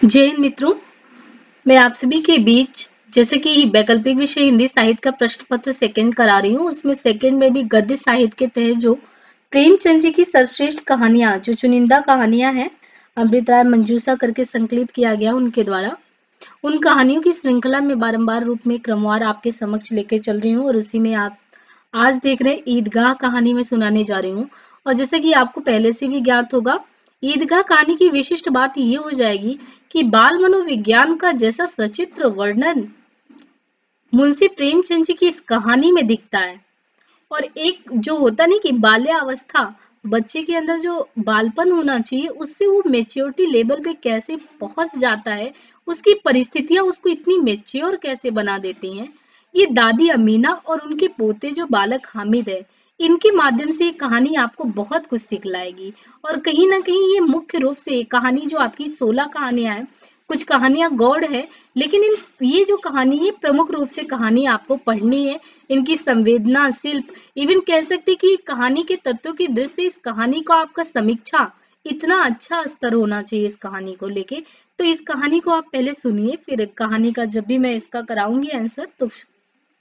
जय हिंद मित्रों, मैं आप सभी के बीच जैसे कि वैकल्पिक विषय हिंदी साहित्य का प्रश्न पत्र सेकंड करा रही हूँ। उसमें सेकंड में भी गद्य साहित्य के तहत जो प्रेमचंद जी की सर्वश्रेष्ठ कहानियां, जो चुनिंदा कहानियां हैं, अमृत राय मंजूषा करके संकलित किया गया उनके द्वारा, उन कहानियों की श्रृंखला में बारंबार रूप में क्रमवार आपके समक्ष लेकर चल रही हूँ और उसी में आप आज देख रहे हैं ईदगाह कहानी में सुनाने जा रही हूँ। और जैसे कि आपको पहले से भी ज्ञात होगा, ईदगाह कहानी की विशिष्ट बात ये हो जाएगी कि बाल मनोविज्ञान का जैसा सचित्र वर्णन मुंशी प्रेमचंद जी की इस कहानी में दिखता है, और एक जो होता नहीं कि बाल्यावस्था, बच्चे के अंदर जो बालपन होना चाहिए, उससे वो मेच्योरिटी लेवल पे कैसे पहुंच जाता है, उसकी परिस्थितियां उसको इतनी मेच्योर कैसे बना देती हैं। ये दादी अमीना और उनके पोते जो बालक हामिद है, इनके माध्यम से ये कहानी आपको बहुत कुछ सिखलाएगी। और कहीं ना कहीं ये मुख्य रूप से कहानी जो आपकी 16 कहानियां हैं, कुछ कहानियां गौड़ है, लेकिन ये जो कहानी है प्रमुख रूप से कहानी आपको पढ़नी है। इनकी संवेदना, शिल्प, इवन कह सकते कि कहानी के तत्वों की दृष्टि से इस कहानी को आपका समीक्षा इतना अच्छा स्तर होना चाहिए इस कहानी को लेके। तो इस कहानी को आप पहले सुनिए, फिर कहानी का जब भी मैं इसका कराऊंगी आंसर, तो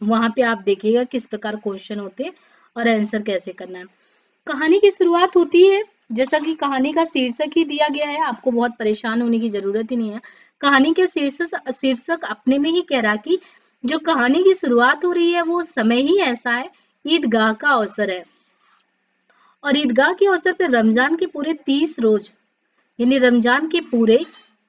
वहां पे आप देखिएगा किस प्रकार क्वेश्चन होते हैं और आंसर कैसे करना है। कहानी की शुरुआत होती है, जैसा कि कहानी का शीर्षक ही दिया गया है, आपको बहुत परेशान होने की जरूरत ही नहीं है। कहानी के शीर्षक अपने में ही कह रहा कि जो कहानी की शुरुआत हो रही है वो समय ही ऐसा है, ईदगाह का अवसर है। और ईदगाह के अवसर पर रमजान के पूरे 30 रोज, यानी रमजान के पूरे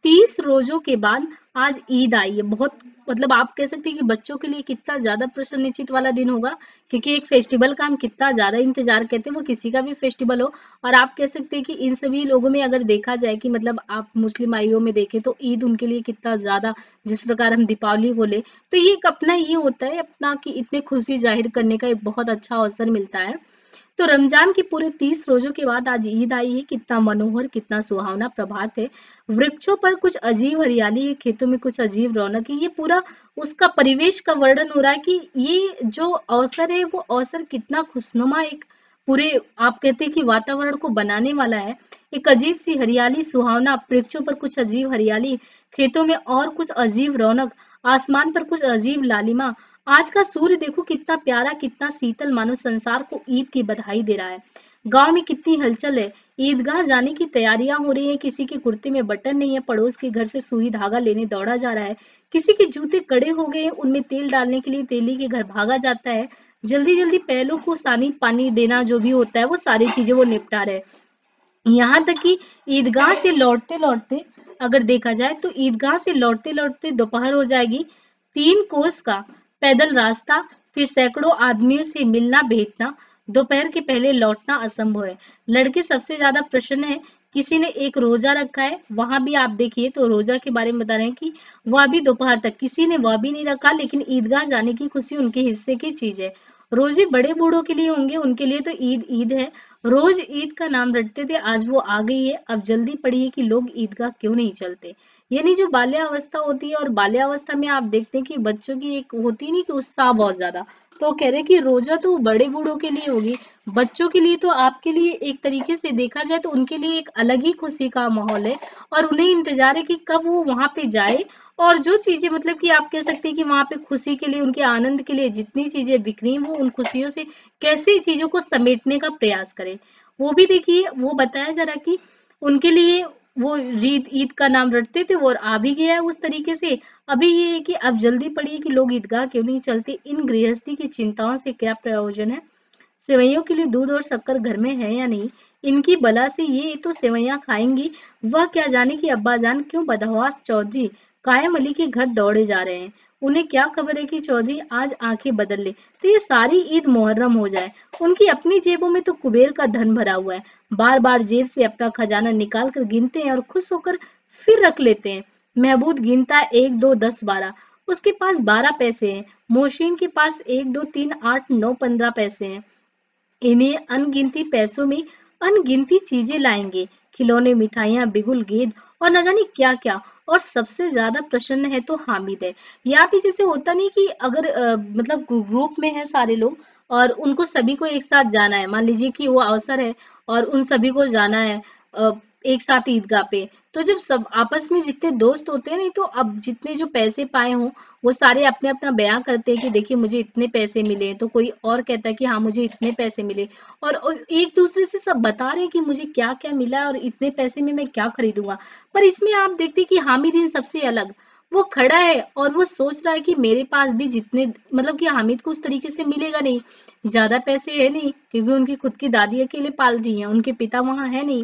30 रोजों के बाद आज ईद आई है। बहुत मतलब आप कह सकते हैं कि बच्चों के लिए कितना ज्यादा प्रसन्न निश्चित वाला दिन होगा, क्योंकि एक फेस्टिवल का हम कितना ज्यादा इंतजार करते हैं, वो किसी का भी फेस्टिवल हो। और आप कह सकते हैं कि इन सभी लोगों में अगर देखा जाए कि मतलब आप मुस्लिम आइयों में देखें तो ईद उनके लिए कितना ज्यादा, जिस प्रकार हम दीपावली को ले, तो ये एक अपना ये होता है अपना कि इतने खुशी जाहिर करने का एक बहुत अच्छा अवसर मिलता है। तो रमजान के पूरे 30 रोजों के बाद आज ईद आई है। कितना मनोहर, कितना सुहावना प्रभात है। वृक्षों पर कुछ अजीब हरियाली है, खेतों में कुछ अजीब रौनक है। ये पूरा उसका परिवेश का वर्णन हो रहा है कि ये जो अवसर है वो अवसर कितना खुशनुमा, एक पूरे आप कहते हैं कि वातावरण को बनाने वाला है। एक अजीब सी हरियाली, सुहावना, वृक्षों पर कुछ अजीब हरियाली, खेतों में और कुछ अजीब रौनक, आसमान पर कुछ अजीब लालिमा। आज का सूर्य देखो कितना प्यारा, कितना शीतल, मानो संसार को ईद की बधाई दे रहा है। गांव में कितनी हलचल है, ईदगाह जाने की तैयारियां हो रही है। किसी के कुर्ते में बटन नहीं है, पड़ोस के घर से सुई धागा लेने दौड़ा जा रहा है। किसी के जूते कड़े हो गए हैं, उनमें तेल डालने के लिए तेली के घर भागा जाता है। जल्दी जल्दी पैलों को सानी पानी देना जो भी होता है, वो सारी चीजें वो निपटा रहे। यहाँ तक कि ईदगाह से लौटते लौटते, अगर देखा जाए तो ईदगाह से लौटते लौटते दोपहर हो जाएगी। 3 कोस का पैदल रास्ता, फिर सैकड़ों आदमियों से मिलना भेंटना, दोपहर के पहले लौटना असंभव है। लड़के सबसे ज्यादा प्रसन्न है। किसी ने एक रोजा रखा है, वहां भी आप देखिए तो रोजा के बारे में बता रहे हैं कि वह भी दोपहर तक, किसी ने वह भी नहीं रखा, लेकिन ईदगाह जाने की खुशी उनके हिस्से की चीज है। रोजे बड़े बूढ़ों के लिए होंगे, उनके लिए तो ईद ईद है। रोज ईद का नाम रटते थे, आज वो आ गई है। अब जल्दी पड़ी है कि लोग ईदगाह क्यों नहीं चलते। यानी जो बाल्यावस्था होती है, और बाल्यावस्था में आप देखते हैं कि बच्चों की एक होती नहीं कि उत्साह बहुत ज्यादा, तो कह रहे कि रोजा तो बड़े बूढ़ों के लिए होगी, बच्चों के लिए तो आपके लिए एक तरीके से देखा जाए तो उनके लिए एक अलग ही खुशी का माहौल है। और उन्हें इंतजार है कि कब वो वहां पे जाए, और जो चीजें मतलब कि आप कह सकते हैं कि वहां पे खुशी के लिए, उनके आनंद के लिए जितनी चीजें बिखरी वो उन खुशियों से कैसे चीजों को समेटने का प्रयास करें। वो भी देखिए, वो बताया जरा कि उनके लिए वो ईद ईद का नाम रटते थे, वो और आ भी गया है उस तरीके से। अभी ये है कि अब जल्दी पड़ी है कि लोग ईदगाह क्यों नहीं चलते। इन गृहस्थी की चिंताओं से क्या प्रयोजन है। सेवैयों के लिए दूध और शक्कर घर में है या नहीं, इनकी बला से ये तो सेवैयां खाएंगी। वह क्या जाने कि अब्बा जान क्यों बदहवास चौधरी कायम अली के घर दौड़े जा रहे हैं। उन्हें क्या खबर है कि चौधरी आज आंखें बदल ले तो ये सारी ईद मुहर्रम हो जाए। उनकी अपनी जेबों में तो कुबेर का धन भरा हुआ है, बार बार जेब से अपना खजाना निकाल कर गिनते हैं और खुश होकर फिर रख लेते हैं। महबूद गिनता है 1 2 10 12, उसके पास 12 पैसे हैं। मोहसिन के पास 1 2 3 8 9 15 पैसे हैं। इन्हें अनगिनती पैसों में अनगिनती चीजें लाएंगे, खिलौने, मिठाइयां, बिगुल, गेंद और न जाने क्या क्या। और सबसे ज्यादा प्रसन्न है तो हामिद है। यहाँ पे जैसे होता नहीं कि अगर मतलब ग्रुप में है सारे लोग और उनको सभी को एक साथ जाना है, मान लीजिए कि वो अवसर है और उन सभी को जाना है एक साथ ईदगाह पे। तो जब सब आपस में जितने दोस्त होते हैं, नहीं तो अब जितने जो पैसे पाए हों वो सारे अपने अपना बयां करते हैं कि देखिए मुझे इतने पैसे मिले, तो कोई और कहता है कि हाँ मुझे इतने पैसे मिले, और एक दूसरे से सब बता रहे हैं कि मुझे क्या क्या मिला और इतने पैसे में मैं क्या खरीदूंगा। पर इसमें आप देखते हैं कि हामिद इन सबसे अलग, वो खड़ा है और वो सोच रहा है कि मेरे पास भी जितने, मतलब कि हामिद को उस तरीके से मिलेगा नहीं, ज्यादा पैसे है नहीं क्योंकि उनकी खुद की दादी अकेले पाल रही है, उनके पिता वहां है नहीं।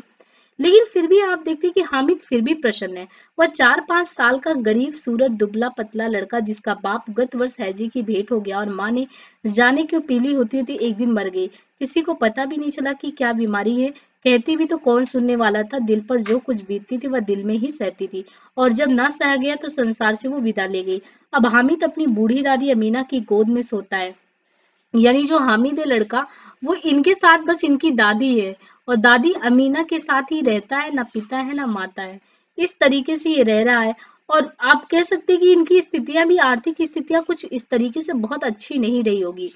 लेकिन फिर भी आप देखते हैं कि हामिद फिर भी प्रसन्न है। वह 4-5 साल का गरीब सूरत दुबला पतला लड़का जिसका बाप गत वर्ष हैजी की भेंट हो गया और माँ ने जाने क्यों पीली होती होती एक दिन मर गई, किसी को पता भी नहीं चला कि क्या बीमारी है, कहती भी तो कौन सुनने वाला था, दिल पर जो कुछ बीतती थी वह दिल में ही सहती थी, और जब ना सह गया तो संसार से वो विदा ले गई। अब हामिद अपनी बूढ़ी दादी अमीना की गोद में सोता है, यानी जो हामिद है लड़का, वो इनके साथ बस इनकी दादी है, और दादी अमीना के साथ ही रहता है, ना पिता है ना माता है, इस तरीके से ये रह रहा है। और आप कह सकते हैं कि इनकी स्थितियां भी, आर्थिक स्थितियां कुछ इस तरीके से बहुत अच्छी नहीं रही होगी,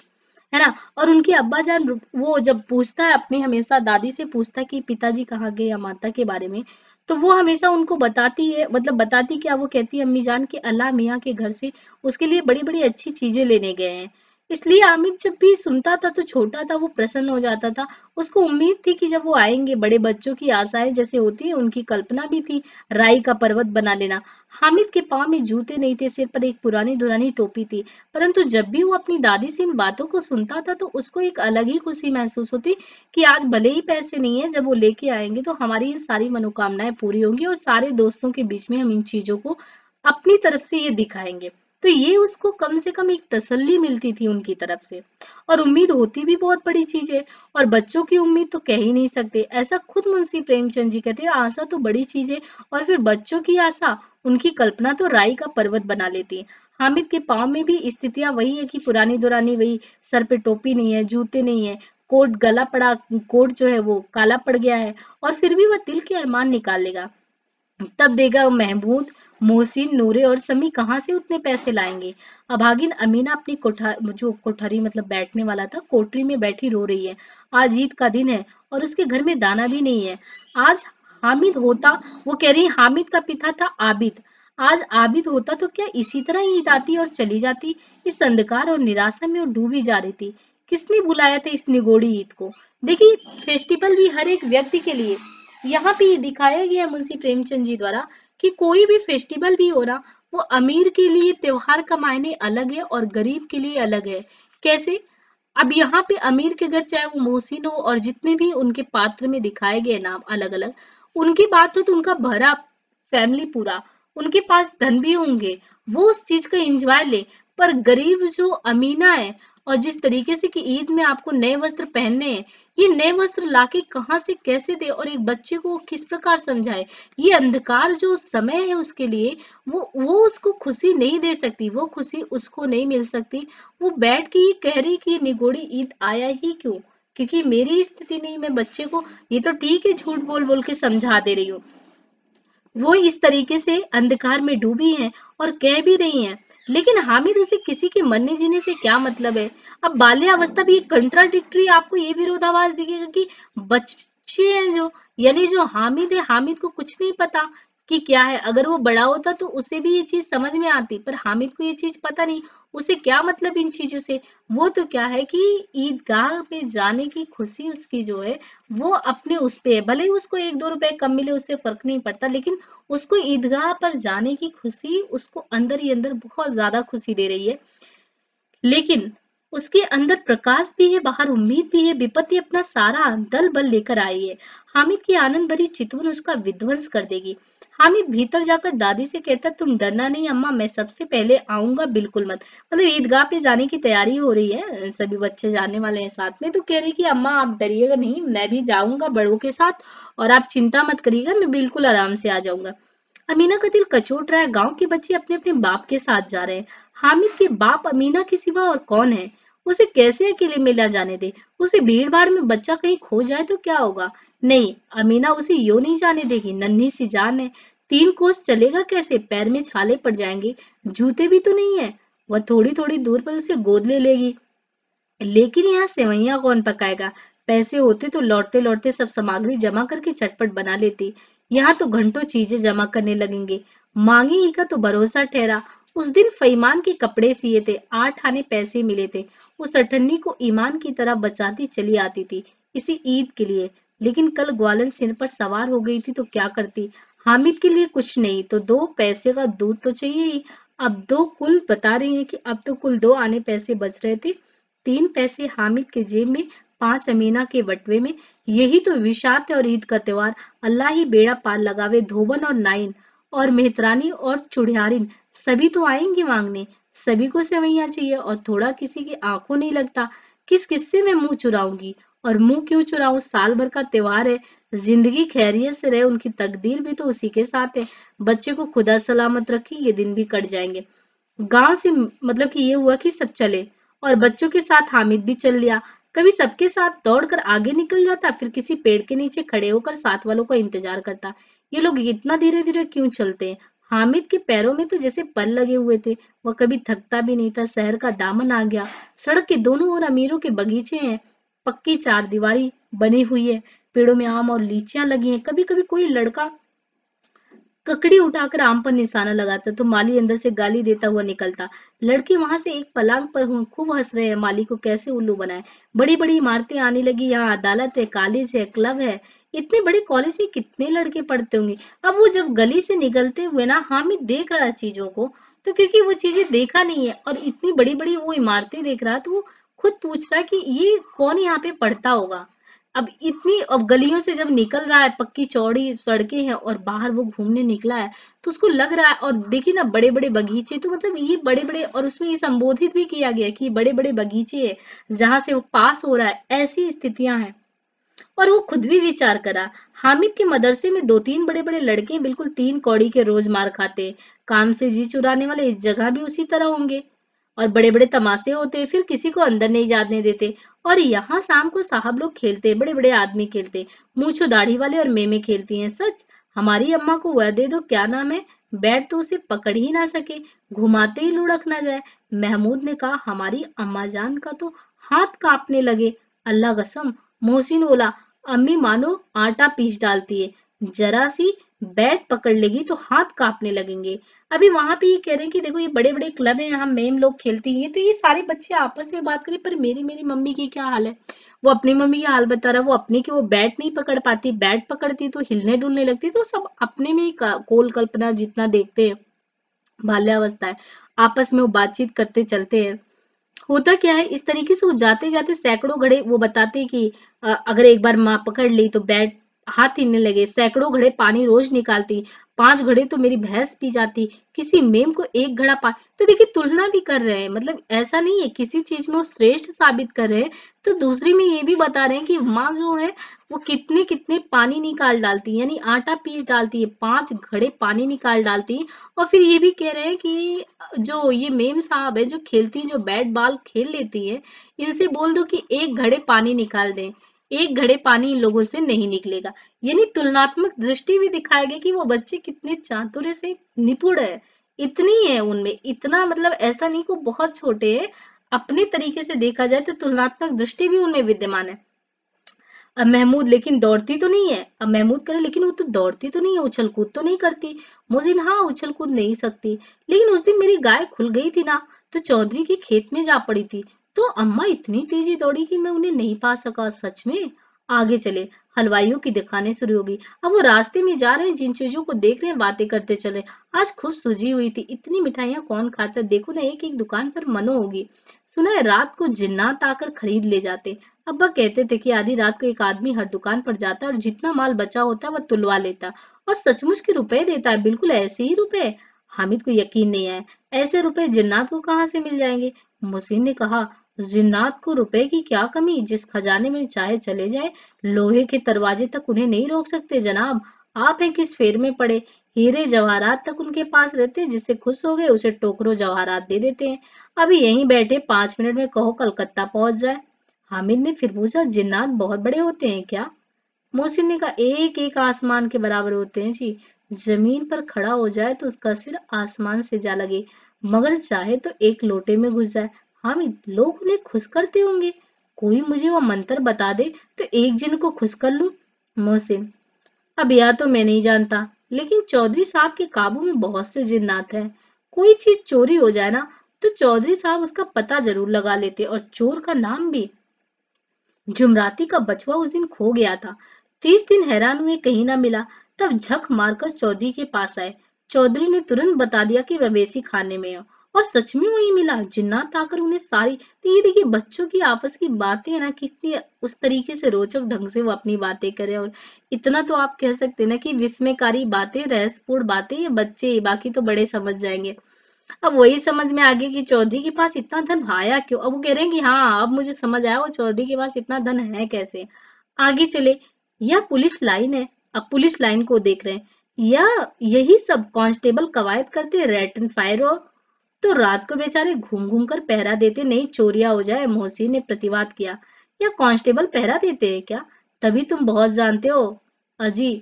है ना। और उनके अब्बा जान वो जब पूछता है अपने, हमेशा दादी से पूछता है कि पिताजी कहाँ गए या माता के बारे में, तो वो हमेशा उनको बताती है, मतलब बताती क्या, वो कहती है अम्मी जान के अल्लाह मियाँ के घर से उसके लिए बड़ी बड़ी अच्छी चीजें लेने गए हैं। इसलिए आमिर जब भी सुनता था तो छोटा था वो प्रसन्न हो जाता था। उसको उम्मीद थी कि जब वो आएंगे, बड़े बच्चों की आशाएं जैसे होती है उनकी कल्पना भी थी, राई का पर्वत बना लेना। हामिद के पाँव में जूते नहीं थे, सिर पर एक पुरानी दुरानी टोपी थी, परंतु जब भी वो अपनी दादी से इन बातों को सुनता था तो उसको एक अलग ही खुशी महसूस होती कि आज भले ही पैसे नहीं है, जब वो लेके आएंगे तो हमारी ये सारी मनोकामनाएं पूरी होंगी और सारे दोस्तों के बीच में हम इन चीजों को अपनी तरफ से ये दिखाएंगे। तो ये उसको कम से कम एक तसल्ली मिलती थी उनकी तरफ से। और उम्मीद होती भी बहुत बड़ी चीज है, और बच्चों की उम्मीद तो कह ही नहीं सकते, ऐसा खुद मुंशी प्रेमचंद जी कहते हैं, आशा तो बड़ी चीज है, और फिर बच्चों की आशा, उनकी कल्पना तो राई का पर्वत बना लेती है। हामिद के पाँव में भी स्थितियां वही है कि पुरानी दुरानी वही, सर पे टोपी नहीं है, जूते नहीं है, कोट गला पड़ा, कोट जो है वो काला पड़ गया है, और फिर भी वह दिल के अरमान निकाल लेगा। तब देगा महमूद, मोहसिन, नूरे और समी कहाँ से उतने पैसे लाएंगे। अभागिन अमीना अपनी जो कोठरी मतलब बैठने वाला था, कोठरी में बैठी रो रही है। आज ईद का दिन है और उसके घर में दाना भी नहीं है। आज हामिद होता, वो कह रही हामिद का पिता था आबिद, आज आबिद होता तो क्या इसी तरह ईद आती और चली जाती। इस अंधकार और निराशा में वो डूबी जा रही थी। किसने बुलाया था इस निगोड़ी ईद को। देखिए, फेस्टिवल भी हर एक व्यक्ति के लिए यहाँ पे दिखाया गया मुंशी प्रेमचंद जी द्वारा कि कोई भी फेस्टिवल भी हो रहा, वो अमीर के लिए त्योहार का मायने अलग है और गरीब के लिए अलग है। कैसे? अब यहाँ पे अमीर के घर, चाहे वो मोहसिन हो और जितने भी उनके पात्र में दिखाए गए नाम अलग अलग, उनकी बात तो उनका भरा फैमिली पूरा, उनके पास धन भी होंगे, वो उस चीज का एंजॉय ले। पर गरीब जो अमीना है, और जिस तरीके से कि ईद में आपको नए वस्त्र पहनने हैं, ये नए वस्त्र लाके कहाँ से कैसे दे और एक बच्चे को किस प्रकार समझाए। ये अंधकार जो समय है उसके लिए, वो उसको खुशी नहीं दे सकती, वो खुशी उसको नहीं मिल सकती। वो बैठ के ये कह रही कि ये निगोड़ी ईद आया ही क्यों, क्योंकि मेरी स्थिति नहीं, मैं बच्चे को, ये तो ठीक है झूठ बोल बोल के समझा दे रही हूँ, वो इस तरीके से अंधकार में डूबी हैं और कह भी रही हैं। लेकिन हामिद, उसे किसी के मरने जीने से क्या मतलब है। अब बाल्यावस्था भी कंट्राडिक्टरी, आपको ये विरोधाभास दिखेगा कि बच्चे हैं जो, यानी जो हामिद है, हामिद को कुछ नहीं पता कि क्या है। अगर वो बड़ा होता तो उसे भी ये चीज समझ में आती, पर हामिद को ये चीज पता नहीं, उसे क्या मतलब इन चीजों से। वो तो क्या है कि ईदगाह पे जाने की खुशी उसकी जो है, वो अपने उस पे है, भले ही उसको 1-2 रुपए कम मिले उससे फर्क नहीं पड़ता, लेकिन उसको ईदगाह पर जाने की खुशी उसको अंदर ही अंदर बहुत ज्यादा खुशी दे रही है। लेकिन उसके अंदर प्रकाश भी है, बाहर उम्मीद भी है। विपत्ति अपना सारा दल बल लेकर आई है। हामिद की आनंद भरी चितवन उसका विध्वंस कर देगी। हामिद भीतर जाकर दादी से कहता, तुम डरना नहीं अम्मा, मैं सबसे पहले आऊंगा, बिल्कुल मत। मतलब ईदगाह पे जाने की तैयारी हो रही है, सभी बच्चे जाने वाले हैं साथ में, तो कह रही कि अम्मा आप डरिएगा नहीं, मैं भी जाऊंगा बड़ों के साथ, और आप चिंता मत करिएगा, मैं बिल्कुल आराम से आ जाऊंगा। अमीना का दिल कचोट रहा है, गांव के बच्चे अपने अपने बाप के साथ जा रहे हैं। हामिद के बाप अमीना के सिवा और कौन है। उसे कैसे अकेले मिला जाने दे। उसे भीड़ भाड़ में बच्चा कहीं खो जाए तो क्या होगा। नहीं, अमीना उसे यूं नहीं जाने देगी, नन्ही सी जान है। 3 कोस चलेगा कैसे, पैर में छाले पड़ जाएंगे, जूते भी तो नहीं है। वह थोड़ी थोड़ी दूर पर उसे गोद ले लेगी। लेकिन यहाँ सेवैयां कौन पकाएगा। पैसे होते तो लौटते लौटते सब सामग्री जमा करके चटपट बना लेती। यहाँ तो घंटों चीजें जमा करने लगेंगे। मांगी ही का तो भरोसा ठहरा। उस दिन फईमान के कपड़े सिए थे, 8 आने पैसे मिले थे। उस अठन्नी को ईमान की तरह बचाती चली आती थी, इसी ईद के लिए। लेकिन कल ग्वालन सिर पर सवार हो गई थी तो क्या करती। हामिद के लिए कुछ नहीं तो 2 पैसे का दूध तो चाहिए ही। अब दो कुल बता रही है कि अब तो कुल 2 आने पैसे बच रहे थे। 3 पैसे हामिद के जेब में, 5 अमीना के बटवे में। यही तो विशात है और ईद का त्योहार। अल्लाह ही बेड़ा पार लगावे। धोबन और नाइन और मेहतरानी और चुड़ियारिन सभी तो आएंगे मांगने। सभी को सेवैयां चाहिए और थोड़ा किसी की आंखों नहीं लगता। किस किस्से में मुंह चुराऊंगी। और मुंह क्यों चुराऊं, साल भर का त्योहार है। जिंदगी खैरियत से रहे, उनकी तकदीर भी तो उसी के साथ है। बच्चे को खुदा सलामत रखे, ये दिन भी कट जाएंगे। गांव से मतलब कि ये हुआ कि सब चले और बच्चों के साथ हामिद भी चल लिया। कभी सबके साथ दौड़कर आगे निकल जाता, फिर किसी पेड़ के नीचे खड़े होकर साथ वालों का इंतजार करता। ये लोग इतना धीरे धीरे क्यों चलते हैं। हामिद के पैरों में तो जैसे पल लगे हुए थे। वह कभी थकता भी नहीं था। शहर का दामन आ गया। सड़क के दोनों ओर अमीरों के बगीचे हैं। पक्की चारदीवारी बनी हुई है। पेड़ों में आम और लीचियां लगी हैं। कभी कभी कोई लड़का ककड़ी उठाकर आम पर निशाना लगाता तो माली अंदर से गाली देता हुआ निकलता। लड़के वहां से एक पलांग पर खूब हंस रहे हैं, माली को कैसे उल्लू बनाए। बड़ी बड़ी इमारतें आने लगी। यहाँ अदालत है, कॉलेज है, क्लब है। इतने बड़े कॉलेज में कितने लड़के पढ़ते होंगे। अब वो जब गली से निकलते हुए ना हामिद देख रहा है चीजों को, तो क्योंकि वो चीजें देखा नहीं है और इतनी बड़ी बड़ी वो इमारतें देख रहा है, तो वो खुद पूछ रहा है कि ये कौन यहाँ पे पढ़ता होगा। अब गलियों से जब निकल रहा है, पक्की चौड़ी सड़कें हैं और बाहर वो घूमने निकला है, तो उसको लग रहा है। और देखिए ना, बड़े बड़े बगीचे, तो मतलब ये बड़े बड़े, और उसमें ये संबोधित भी किया गया कि बड़े बड़े बगीचे है जहां से वो पास हो रहा है, ऐसी स्थितियां हैं। और वो खुद भी विचार करा। हामिद के मदरसे में 2-3 बड़े बड़े लड़के बिल्कुल 3 कौड़ी के रोज मार खाते। काम से जी चुराने वाले इस जगह भी उसी तरह होंगे। और बड़े बड़े तमाशे होते, फिर किसी को अंदर नहीं जाने देते। और यहाँ शाम को साहब लोग खेलते, बड़े बड़े आदमी खेलते। मूंछो दाढ़ी वाले और मेमे खेलती हैं। सच, हमारी अम्मा को वह दे दो, क्या नाम है, बैट तो उसे पकड़ ही ना सके, घुमाते ही लुढ़क ना जाए। महमूद ने कहा, हमारी अम्मा जान का तो हाथ कांपने लगे। अल्लाह कसम। मोहसिन बोला, अम्मी मानो आटा पीस डालती है, जरा सी बैट पकड़ लेगी तो हाथ कांपने लगेंगे। अभी वहां पे ये कह रहे हैं कि देखो ये बड़े बड़े क्लब है, यहाँ मेम लोग खेलती हैं, तो ये सारे बच्चे आपस में बात करें, पर मेरी मेरी मम्मी की क्या हाल है। वो अपनी मम्मी की हाल बता रहा। वो अपनी की वो बैट नहीं पकड़ पाती, बैट पकड़ती तो हिलने डुलने लगती। तो सब अपने में ही कोल कल्पना जितना देखते हैं, बाल्यावस्था है, आपस में वो बातचीत करते चलते हैं। होता क्या है, इस तरीके से वो जाते जाते सैकड़ों घड़े, वो बताते हैं कि अगर एक बार माँ पकड़ ली तो बैट हाथ हिलने लगे। सैकड़ों घड़े पानी रोज निकालती, 5 घड़े तो मेरी भैंस पी जाती। किसी मेम को 1 घड़ा पानी। तो देखिए, तुलना भी कर रहे हैं, मतलब ऐसा नहीं है किसी चीज में वो श्रेष्ठ साबित कर रहे हैं, तो दूसरी में ये भी बता रहे हैं कि माँ जो है वो कितने कितने पानी निकाल डालती, यानी आटा पीस डालती है, 5 घड़े पानी निकाल डालती। और फिर ये भी कह रहे हैं कि जो ये मेम साहब है जो खेलती है, जो बैट बॉल खेल लेती है, इनसे बोल दो कि 1 घड़े पानी निकाल दें, 1 घड़े पानी इन लोगों से नहीं निकलेगा। यानी तुलनात्मक दृष्टि भी दिखाया गया कि वो बच्चे कितने चातुर्य से निपुण है। इतनी है उनमें, इतना मतलब ऐसा नहीं को बहुत छोटे है। अपने तरीके से देखा जाए तो तुलनात्मक दृष्टि भी उनमें विद्यमान है। अब महमूद, लेकिन दौड़ती तो नहीं है। अब महमूद करे, लेकिन वो तो दौड़ती तो नहीं है, उछल कूद तो नहीं करती। मोजिन, हाँ उछल कूद नहीं सकती, लेकिन उस दिन मेरी गाय खुल गई थी ना, तो चौधरी के खेत में जा पड़ी थी, तो अम्मा इतनी तेजी दौड़ी कि मैं उन्हें नहीं पा सका। सच में। आगे चले। हलवाइयों की दुकानें शुरू हो गई। अब वो रास्ते में जा रहे हैं, जिन चीजों को देख रहे हैं बातें करते चले। आज खूब सूजी हुई थी, इतनी मिठाइयाँ कौन खाता, देखो ना एक एक दुकान पर मनो होगी। सुना है रात को जिन्नात आकर खरीद ले जाते। अब्बा कहते थे कि आधी रात को एक आदमी हर दुकान पर जाता है और जितना माल बचा होता है वह तुलवा लेता है और सचमुच के रुपए देता है, बिल्कुल ऐसे ही रुपए। हामिद को यकीन नहीं आया। ऐसे रुपए जिन्नात को कहाँ से मिल जाएंगे। मोहसिन ने कहा, जिन्नात को रुपए की क्या कमी, जिस खजाने में चाहे चले जाए, लोहे के दरवाजे तक उन्हें नहीं रोक सकते जनाब। आप हैं किस फेर में पड़े। हीरे जवाहरात तक उनके पास रहते, जिससे खुश हो गए उसे टोकरो जवाहरात दे देते हैं। अभी यहीं बैठे 5 मिनट में कहो कलकत्ता पहुंच जाए। हामिद ने फिर पूछा, जिन्नात बहुत बड़े होते हैं क्या। मोहसिन ने कहा, एक एक आसमान के बराबर होते हैं जी। जमीन पर खड़ा हो जाए तो उसका सिर आसमान से जा लगे, मगर चाहे तो एक लोटे में घुस जाए। हामिद, लोग उन्हें खुश करते होंगे, कोई मुझे वो मंत्र बता दे तो एक जिन को खुश कर लूं। मोहसिन, अब यह तो मैं नहीं जानता, लेकिन चौधरी साहब के काबू में बहुत से जिन्नात हैं। कोई चीज चोरी हो जाए ना, तो चौधरी साहब उसका पता जरूर लगा लेते और चोर का नाम भी। जुमराती का बचवा उस दिन खो गया था। 30 दिन हैरान हुए कहीं ना मिला। तब झक मारकर चौधरी के पास आए। चौधरी ने तुरंत बता दिया कि मवेशी खाने में है, और सच में वही मिला। जिन्नात आकर उन्हें सारी, तो ये देखिए बच्चों की आपस की बातें है ना, कितनी उस तरीके से रोचक ढंग से वो अपनी बातें करें। और इतना तो आप कह सकते हैं ना कि विस्मयकारी बातें, रहस्यपूर्ण बातें ये बच्चे, बाकी तो बड़े समझ जाएंगे। अब वही समझ में आ गया कि चौधरी के पास इतना धन आया क्यों। अब वो कह रहे हैं कि हाँ, अब मुझे समझ आया वो चौधरी के पास इतना धन है कैसे। आगे चले। यह पुलिस लाइन है। अब पुलिस लाइन को देख रहे हैं। यह यही सब कांस्टेबल कवायद करते, रैट एंड फायर। और तो रात को बेचारे घूम घूम कर पहरा देते, नहीं चोरियां हो जाए। मोहसिन ने प्रतिवाद किया। या कांस्टेबल पहरा देते हैं क्या? तभी तुम बहुत जानते हो अजी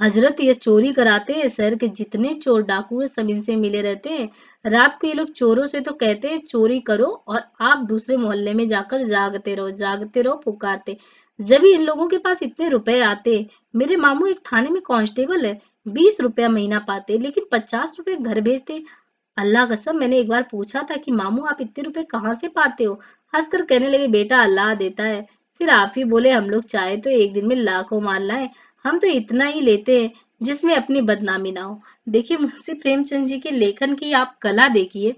हजरत, ये चोरी कराते हैं। शहर के जितने चोर डाकू हैं सब इनसे मिले रहते हैं। रात को ये लोग चोरों से तो कहते हैं चोरी करो, और आप दूसरे मोहल्ले में जाकर जागते रहो पुकारते। जब भी इन लोगों के पास इतने रुपए आते। मेरे मामू एक थाने में कांस्टेबल है, 20 रुपया महीना पाते, लेकिन 50 रुपए घर भेजते। अल्लाह कसम, मैंने एक बार पूछा था कि मामू आप इतने रुपए कहाँ से पाते हो? हंसकर कहने लगे, बेटा अल्लाह देता है। फिर आप ही बोले, हम लोग चाहे तो एक दिन में लाखों मार लाएं, हम तो इतना ही लेते हैं जिसमें अपनी बदनामी ना हो। देखिए मुंशी प्रेमचंद जी के लेखन की आप कला देखिए।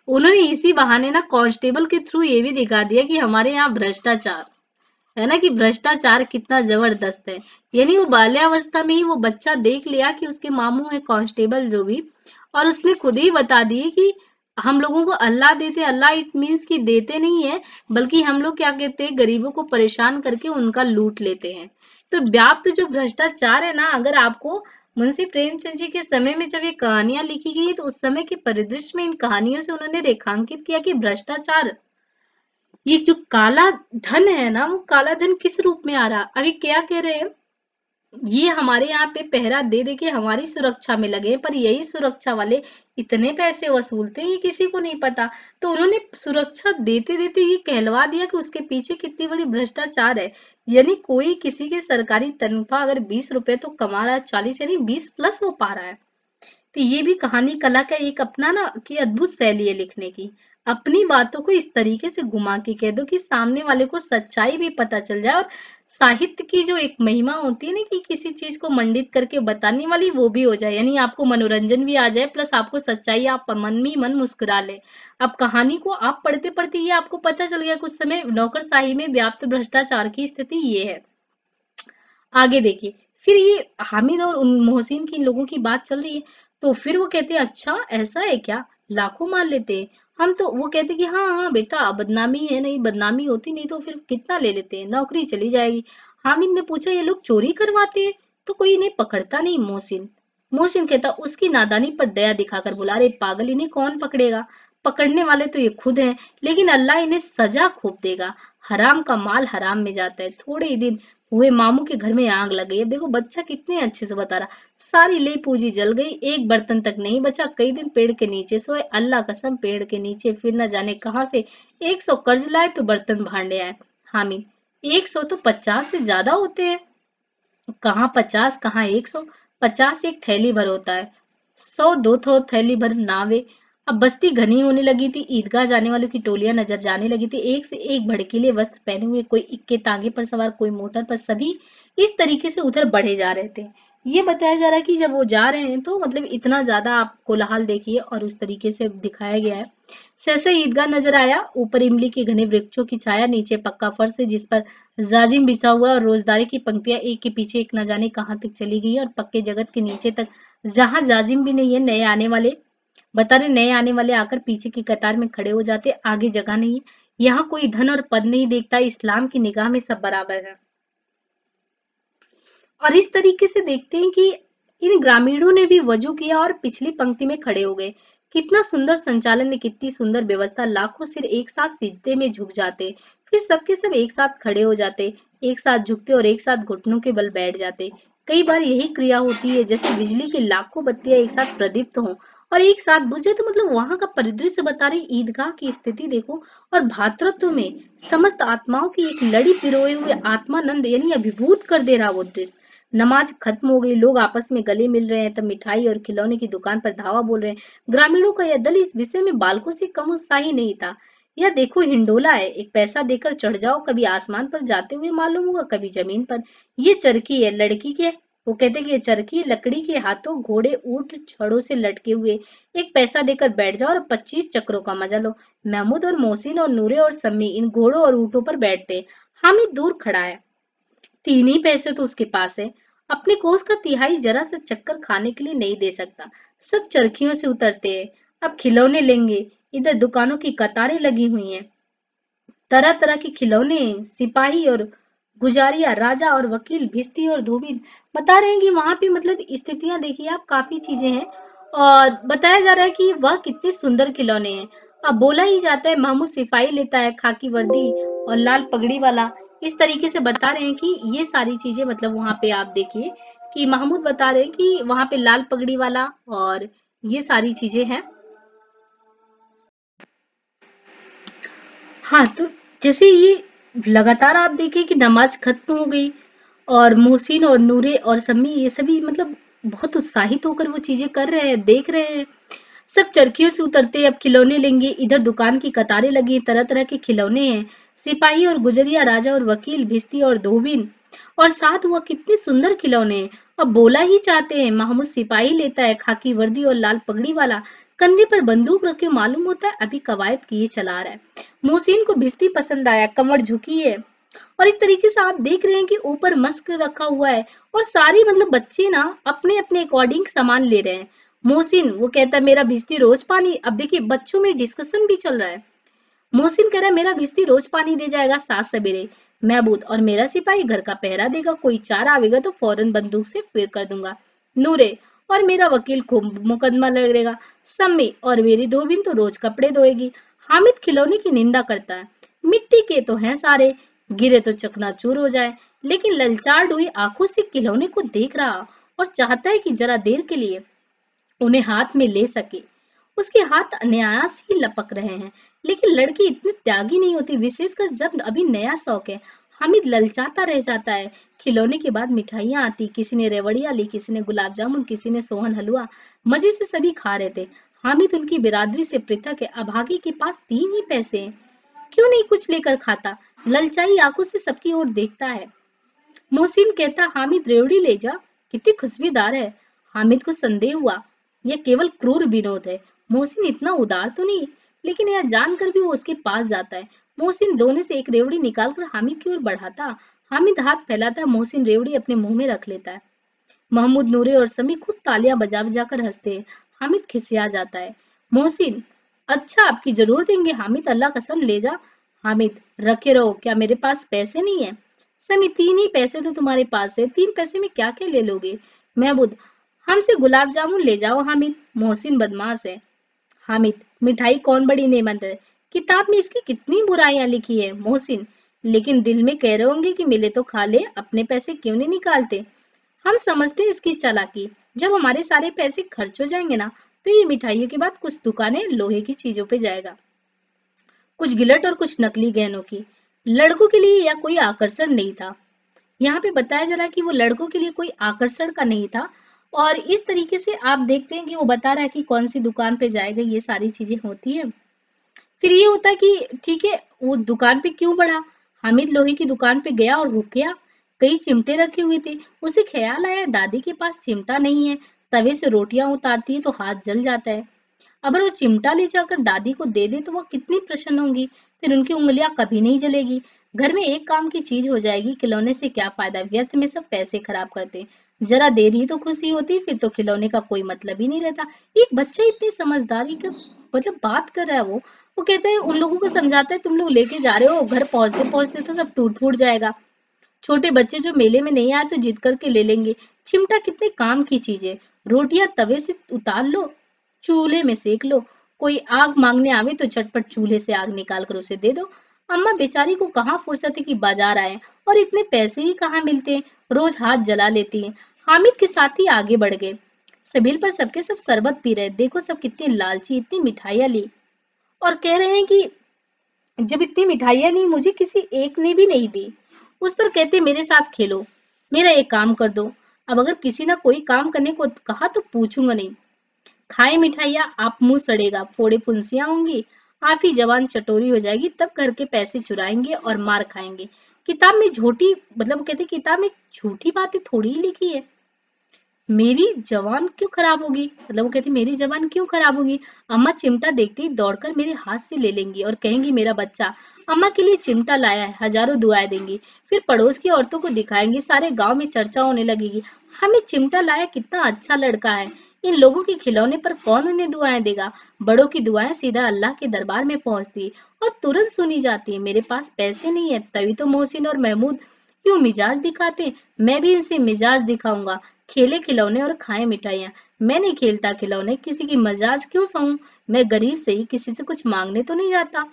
उन्होंने इसी बहाने ना कांस्टेबल के थ्रू ये भी दिखा दिया कि हमारे यहाँ भ्रष्टाचार है ना, कि भ्रष्टाचार कितना जबरदस्त है। यानी वो बाल्यावस्था में ही वो बच्चा देख लिया कि उसके मामू है कांस्टेबल जो भी, और उसने खुद ही बता दिए कि हम लोगों को अल्लाह देते। अल्लाह इट मीन्स कि देते नहीं है, बल्कि हम लोग क्या कहते हैं, गरीबों को परेशान करके उनका लूट लेते हैं। तो व्याप्त जो भ्रष्टाचार है ना, अगर आपको मुंशी प्रेमचंद जी के समय में जब ये कहानियां लिखी गई तो उस समय के परिदृश्य में इन कहानियों से उन्होंने रेखांकित किया कि भ्रष्टाचार, ये जो काला धन है ना, वो काला धन किस रूप में आ रहा। अभी क्या कह रहे हैं, ये हमारे यहाँ पे पहरा दे दे के हमारी सुरक्षा में लगे हैं, पर यही सुरक्षा वाले इतने पैसे वसूलते हैं ये किसी को नहीं पता। तो उन्होंने सुरक्षा देते देते ये कहलवा दिया कि उसके पीछे कितनी बड़ी भ्रष्टाचार है। यानी कोई किसी के सरकारी तनख्वाह अगर 20 रुपए तो कमा रहा है 40, यानी 20 प्लस वो पा रहा है। तो ये भी कहानी कला का एक अपना ना कि अद्भुत शैली है लिखने की। अपनी बातों को इस तरीके से घुमा के कह दो कि सामने वाले को सच्चाई भी पता चल जाए, और साहित्य की जो एक महिमा होती है ना कि किसी चीज को मंडित करके बताने वाली, वो भी हो जाए। यानी आपको मनोरंजन भी आ जाए, प्लस आपको सच्चाई, आप मन में मन मुस्कुरा ले। अब कहानी को आप पढ़ते पढ़ते ये आपको पता चल गया कुछ समय नौकरशाही में व्याप्त भ्रष्टाचार की स्थिति ये है। आगे देखिए। फिर ये हामिद और उन मोहसिन की, इन लोगों की बात चल रही है। तो फिर वो कहते हैं, अच्छा ऐसा है क्या, लाखों मान लेते हैं हम? तो वो कहते हैं कि हाँ हाँ बेटा, बदनामी है, नहीं बदनामी होती नहीं तो फिर कितना ले लेते हैं, नौकरी चली जाएगी। हामिद ने पूछा, ये लोग चोरी करवाते हैं तो कोई इन्हें पकड़ता नहीं? मोहसिन मोहसिन कहता, उसकी नादानी पर दया दिखाकर बोला, अरे पागल, इन्हें कौन पकड़ेगा? पकड़ने वाले तो ये खुद हैं, लेकिन अल्लाह इन्हें सजा खूब देगा। हराम का माल हराम में जाता है। थोड़े ही दिन हुए मामू के घर में आग लग गई। अब देखो बच्चा कितने अच्छे से बता रहा। सारी ले पूंजी जल गई, एक बर्तन तक नहीं बचा। कई दिन पेड़ के नीचे सोए। अल्लाह कसम, पेड़ के नीचे फिर न जाने कहां से 100 कर्ज लाए तो बर्तन भांडे आए। हामिद, 100 तो 50 से ज्यादा होते हैं। कहाँ 50, कहाँ 100। 50 एक थैली भर होता है, 100 दो थो थैली भर नावे। अब बस्ती घनी होने लगी थी। ईदगाह जाने वालों की टोलियां नजर जाने लगी थी। एक से एक भड़कीले वस्त्र पहने हुए, कोई इक्के तांगे पर सवार, कोई मोटर पर, सभी इस तरीके से उधर बढ़े जा रहे थे। ये बताया जा रहा है कि जब वो जा रहे हैं तो मतलब इतना ज्यादा आप कोलाहल देखिए, और उस तरीके से दिखाया गया है। सहसा ईदगाह नजर आया। ऊपर इमली के घने वृक्षों की छाया, नीचे पक्का फर्श है जिस पर जाजिम बिछा हुआ, और रोजदारे की पंक्तियां एक के पीछे एक न जाने कहां तक चली गई, और पक्के जगत के नीचे तक, जहां जाजिम भी नहीं है। नए आने वाले बता रहे, नए आने वाले आकर पीछे की कतार में खड़े हो जाते, आगे जगह नहीं है। यहाँ कोई धन और पद नहीं देखता, इस्लाम की निगाह में सब बराबर है। और इस तरीके से देखते हैं कि इन ग्रामीणों ने भी वजू किया और पिछली पंक्ति में खड़े हो गए। कितना सुंदर संचालन है, कितनी सुंदर व्यवस्था। लाखों सिर एक साथ सिजदे में झुक जाते, फिर सबके सब एक साथ खड़े हो जाते, एक साथ झुकते और एक साथ घुटनों के बल बैठ जाते। कई बार यही क्रिया होती है जैसे बिजली की लाखों बत्तियां एक साथ प्रदीप्त हों और एक साथ बुझे। तो मतलब वहां का परिदृश्य बता रही, ईदगाह की स्थिति देखो। और भातृत्व में समस्त आत्माओं की एक लड़ी पिरोए हुए आत्मानंद, यानी अभिभूत कर दे रहा वो दृश्य। नमाज खत्म हो गई, लोग आपस में गले मिल रहे हैं, तब मिठाई और खिलौने की दुकान पर धावा बोल रहे हैं। ग्रामीणों का यह दल इस विषय में बालकों से कम उत्साही नहीं था। यह देखो हिंडोला है, एक पैसा देकर चढ़ जाओ, कभी आसमान पर जाते हुए मालूम होगा, कभी जमीन पर। ये चरखी है, लड़की के वो कहते कि ये चरखी लकड़ी के हाथों, घोड़े ऊंट छड़ों से लटके हुए। एक पैसा देकर बैठ जाओ और 25 चक्रों का मजा लो। महमूद और मोहसिन और नूरे और सम्मी इन घोड़ों और ऊंटों पर बैठते। हामिद दूर खड़ा है, 3 ही पैसे तो उसके पास है, अपने कोष का तिहाई जरा सा चक्कर खाने के लिए नहीं दे सकता। सब चरखियों से उतरते हैं, अब खिलौने लेंगे। इधर दुकानों की कतारें लगी हुई हैं, तरह तरह के खिलौने, सिपाही और गुजारिया, राजा और वकील, भिस्ती और धोबी। बता रहे हैं कि वहां पे मतलब स्थितियां देखिए आप, काफी चीजें हैं। और बताया जा रहा है कि वह कितने सुंदर खिलौने हैं। अब बोला ही जाता है महमूद सिपाही लेता है, खाकी वर्दी और लाल पगड़ी वाला। इस तरीके से बता रहे हैं कि ये सारी चीजें मतलब वहां पे आप देखिए कि महमूद बता रहे हैं कि वहां पे लाल पगड़ी वाला और ये सारी चीजें हैं। हाँ, तो जैसे ये लगातार आप देखें कि नमाज खत्म हो गई और मोहसिन और नूरे और सम्मी ये सभी मतलब बहुत उत्साहित होकर वो चीजें कर रहे हैं, देख रहे हैं। सब चरखियों से उतरते, अब खिलौने लेंगे। इधर दुकान की कतारें लगी, तरह तरह के खिलौने हैं, सिपाही और गुजरिया, राजा और वकील, भिस्ती और धोबिन, और साथ हुआ कितने सुंदर खिलौने हैं। अब बोला ही चाहते हैं, महमूद सिपाही लेता है, खाकी वर्दी और लाल पगड़ी वाला, कंधे पर बंदूक रखे, मालूम होता है अभी कवायद किए चला रहा है। मोहसिन को भिस्ती पसंद आया, कमर झुकी है। और इस तरीके से आप देख रहे हैं कि ऊपर मस्क रखा हुआ है और सारी मतलब बच्चे ना अपने अपने अकॉर्डिंग सामान ले रहे हैं। मोहसिन वो कहता है मेरा भिस्ती रोज पानी, अब देखिए बच्चों में डिस्कशन भी चल रहा है। मोहसिन कह रहा है मेरा भिस्ती रोज पानी दे जाएगा सात सवेरे। महबूद और मेरा सिपाही घर का पहरा देगा, कोई चार आवेगा तो फौरन बंदूक से फिर कर दूंगा। नूरे और मेरा वकील खूब मुकदमा लड़ेगा। सम्मी और मेरी धोबिन तो रोज कपड़े धोएगी। हामिद खिलौने की निंदा करता है, मिट्टी के तो हैं सारे, गिरे तो चकनाचूर हो जाए। लेकिन ललचार हुई आंखों से खिलौने को देख रहा और चाहता है कि जरा देर के लिए उन्हें हाथ में ले सके। उसके हाथ अनायास ही लपक रहे हैं। लेकिन लड़की इतनी त्यागी नहीं होती, विशेषकर जब अभी नया शौक है। हामिद ललचाता रह जाता है। खिलौने के बाद मिठाइयां आती, किसी ने रेवड़िया ली, किसी ने गुलाब जामुन, किसी ने सोहन हलवा। मजे से सभी खा रहे थे। हामिद उनकी बिरादरी से पृथक है, अभागी के पास 3 ही पैसे हैं, क्यों नहीं कुछ लेकर खाता। ललचाई आंखों से सबकी ओर देखता है। मोहसिन कहता हामिद रेवड़ी ले जा, कितनी खुशबूदार है। हामिद को संदेह हुआ, यह केवल क्रूर विनोद है, मोहसिन इतना उदार तो नहीं। लेकिन यह जानकर भी वो उसके पास जाता है। मोहसिन दोने से एक रेवड़ी निकालकर हामिद की ओर बढ़ाता। हामिद हाथ फैलाता है, मोहसिन रेवड़ी अपने मुंह में रख लेता है। महमूद, नूरे और समी खुद तालियां बजा बजा कर हंसते हैं। हामिद खिसिया जाता है। मोहसिन अच्छा आपकी जरूर देंगे हामिद, अल्लाह कसम ले जा। हामिद रखे रहो, क्या मेरे पास पैसे नहीं है। समी 3 ही पैसे तो तुम्हारे पास है, 3 पैसे में क्या क्या ले लोगे। महमूद हमसे गुलाब जामुन ले जाओ हामिद। मोहसिन बदमाश है। हामिद मिठाई कौन बड़ी नेमत है, किताब में इसकी कितनी बुराइयां लिखी है। मोहसिन लेकिन दिल में कह रहे होंगे कि मिले तो खा ले, अपने पैसे क्यों नहीं निकालते। हम समझते हैं इसकी चालाकी, जब हमारे सारे पैसे खर्च हो जाएंगे ना, तो ये मिठाइयों के बाद कुछ दुकानें लोहे की चीजों पे जाएगा, कुछ गिलट और कुछ नकली गहनों की। लड़कों के लिए यह कोई आकर्षण नहीं था। यहाँ पे बताया जा रहा है कि वो लड़कों के लिए कोई आकर्षण का नहीं था। और इस तरीके से आप देखते हैं कि वो बता रहा है कि कौन सी दुकान पे जाएगा, ये सारी चीजें होती है। फिर ये होता है कि ठीक है वो दुकान पे क्यों बढ़ा। हामिद लोहे की दुकान पे गया और रुक गया। कई चिमटे रखे हुए थे, उसे ख्याल आया दादी के पास चिमटा नहीं है, तवे से रोटियां उतारती है तो हाथ जल जाता है। अगर वो चिमटा ले जाकर दादी को दे दे तो वो कितनी प्रसन्न होंगी, फिर उनकी उंगलियां कभी नहीं जलेगी। घर में एक काम की चीज हो जाएगी, खिलौने से क्या फायदा, व्यर्थ में सब पैसे खराब करते। जरा देर ही तो खुशी होती, फिर तो खिलौने का कोई मतलब ही नहीं रहता। एक बच्चा इतनी समझदारी का मतलब बात कर रहा है। वो कहते हैं उन लोगों को समझाता है तुम लोग लेके जा रहे हो, घर पहुंचते पहुंचते तो सब टूट फूट जाएगा। छोटे बच्चे जो मेले में नहीं आए तो जिद करके ले लेंगे। चिमटा कितने काम की चीज है, रोटियां तवे से उतार लो, चूल्हे में सेक लो। कोई आग मांगने आवे तो झटपट चूल्हे से आग निकाल कर उसे दे दो। अम्मा बेचारी को कहाँ फुर्सत है कि बाजार आए, और इतने पैसे ही कहाँ मिलते हैं, रोज हाथ जला लेती है। हामिद के साथ ही आगे बढ़ गए। सबील पर सबके सब शरबत पी रहे, देखो सब कितनी लालची, इतनी मिठाइयां ली और कह रहे हैं कि जब इतनी मिठाइयां ली मुझे किसी एक ने भी नहीं दी। उस पर कहते मेरे साथ खेलो, मेरा एक काम कर दो, अब अगर किसी ना कोई काम करने को कहा तो पूछूंगा नहीं। खाए मिठाइयाँ आप मुंह सड़ेगा, फोड़े फुंसियां होंगी, आप ही जवान चटोरी हो जाएगी, तब घर के पैसे चुराएंगे और मार खाएंगे। किताब में झूठी मतलब वो कहते किताब में झूठी बातें थोड़ी ही लिखी है। मेरी जबान क्यों खराब होगी, मतलब वो कहती मेरी जबान क्यों खराब होगी। अम्मा चिमटा देखते ही दौड़कर मेरे हाथ से ले लेंगी और कहेंगी मेरा बच्चा अम्मा के लिए चिमटा लाया है, हजारों दुआएं देंगी। फिर पड़ोस की औरतों को दिखाएंगी, सारे गांव में चर्चा होने लगेगी, हमें चिमटा लाया, कितना अच्छा लड़का है। इन लोगों के खिलौने पर कौन उन्हें दुआएं देगा। बड़ों की दुआएं सीधा अल्लाह के दरबार में पहुंचती और तुरंत सुनी जाती है। मेरे पास पैसे नहीं है, तभी तो मोहसिन और महमूद क्यों मिजाज दिखाते। मैं भी इनसे मिजाज दिखाऊंगा। खेले खिलौने और खाए मिठाइयाँ। मैं नहीं खेलता खिलौने, किसी की मजाज क्यों सहूं। मैं गरीब से ही किसी से कुछ मांगने तो नहीं जाता।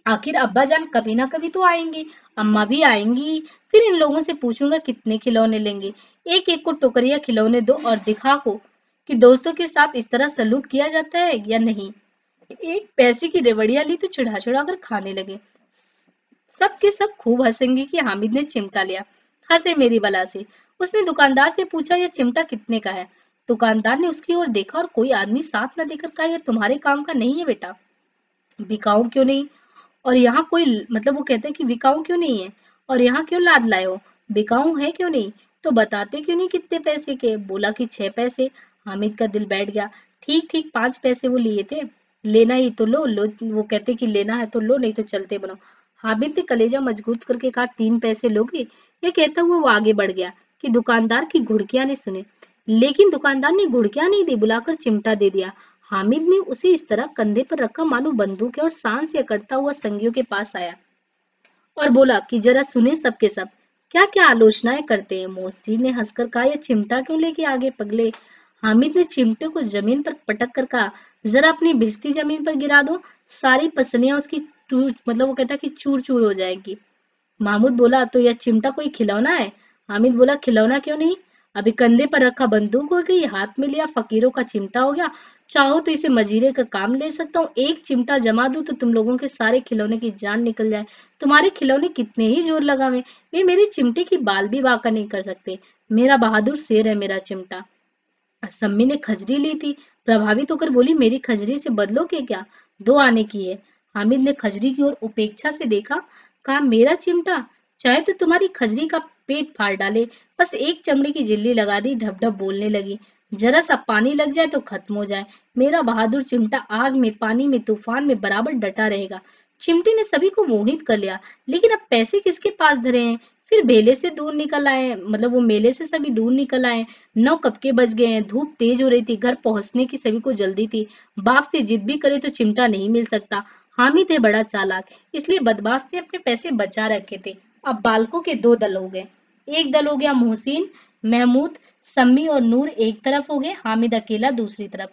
आखिर अब्बा जान कभी ना कभी तो आएंगे, अम्मा भी आएंगी। फिर इन लोगों से पूछूंगा कितने खिलौने लेंगे। एक एक को टोकरिया खिलौने दो और दिखा को कि दोस्तों के साथ इस तरह सलूक किया जाता है या नहीं। एक पैसे की रेवड़िया ली तो चिढ़ा चिढ़ा कर खाने लगे। सब के सब खूब हंसेंगे कि हामिद ने चिमटा लिया। हंसे मेरी बला से। उसने दुकानदार से पूछा यह चिमटा कितने का है। दुकानदार ने उसकी ओर देखा और कोई आदमी साथ न देकर कहा यह तुम्हारे काम का नहीं है बेटा। बिकाऊ क्यों नहीं। और यहाँ कोई मतलब वो कहते हैं कि बिकाऊ क्यों नहीं है और यहाँ क्यों लाद लाए हो। बिकाऊ है क्यों नहीं तो बताते क्यों नहीं कितने पैसे के। बोला कि 6 पैसे। हामिद का दिल बैठ गया। ठीक ठीक 5 पैसे वो लिए थे। लेना ही तो लो लो, वो कहते कि लेना है तो लो नहीं तो चलते बनो। हामिद ने कलेजा मजबूत करके कहा 3 पैसे लोगे। ये कहता हुआ वो आगे बढ़ गया कि दुकानदार की घुड़कियां ने सुने। लेकिन दुकानदार ने घुड़कियां नहीं दी, बुलाकर चिमटा दे दिया। हामिद ने उसे इस तरह कंधे पर रखा मानो बंदूक है और सांस से अकड़ता हुआ संगियों के पास आया और बोला कि जरा सुने सबके सब क्या क्या आलोचनाएं करते हैं। मोहसिन ने हंसकर कहा यह चिमटा क्यों लेके आगे पगले। हामिद ने चिमटे को जमीन पर पटक कर कहा जरा अपनी भिश्ती जमीन पर गिरा दो, सारी पसलियां उसकी मतलब वो कहता कि चूर चूर हो जाएगी। महमूद बोला तो यह चिमटा कोई खिलौना है। हामिद बोला खिलौना क्यों नहीं, अभी कंधे पर रखा बंदूक हो गई, हाथ में लिया फकीरों का चिमटा हो गया। चाहो तो इसे मजीरे का काम ले सकता हूँ। एक चिमटा जमा दूं तो तुम लोगों के सारे खिलौने की जान निकल जाए। तुम्हारे खिलौने कितने ही जोर लगावे, वे मेरे चिमटे की बाल भी बांका नहीं कर सकते। मेरा बहादुर शेर है मेरा चिमटा। सम्मी ने खजरी ली थी, प्रभावित होकर बोली मेरी खजरी से बदलोगे क्या, 2 आने की है। हामिद ने खजरी की ओर उपेक्षा से देखा, कहा मेरा चिमटा चाहे तो तुम्हारी खजरी का पेट फाड़ डाले। बस एक चमड़े की झिल्ली लगा दी, ढप ढप बोलने लगी। जरा सा पानी लग जाए तो खत्म हो जाए। मेरा बहादुर चिमटा आग में पानी में तूफान में बराबर डटा रहेगा। चिमटे ने सभी को मोहित कर लिया। लेकिन अब पैसे किसके पास धरे हैं। फिर बेले से दूर निकल आए, मतलब वो मेले से सभी दूर निकल आए। 9 कब के बज गए हैं, धूप तेज हो रही थी, घर पहुंचने की सभी को जल्दी थी। बाप से जिद भी करे तो चिमटा नहीं मिल सकता। हामिद है बड़ा चालाक, इसलिए बदमाश ने अपने पैसे बचा रखे थे। अब बालकों के 2 दल हो गए। एक दल हो गया मोहसिन, महमूद, सम्मी और नूर एक तरफ हो गए, हामिद अकेला दूसरी तरफ।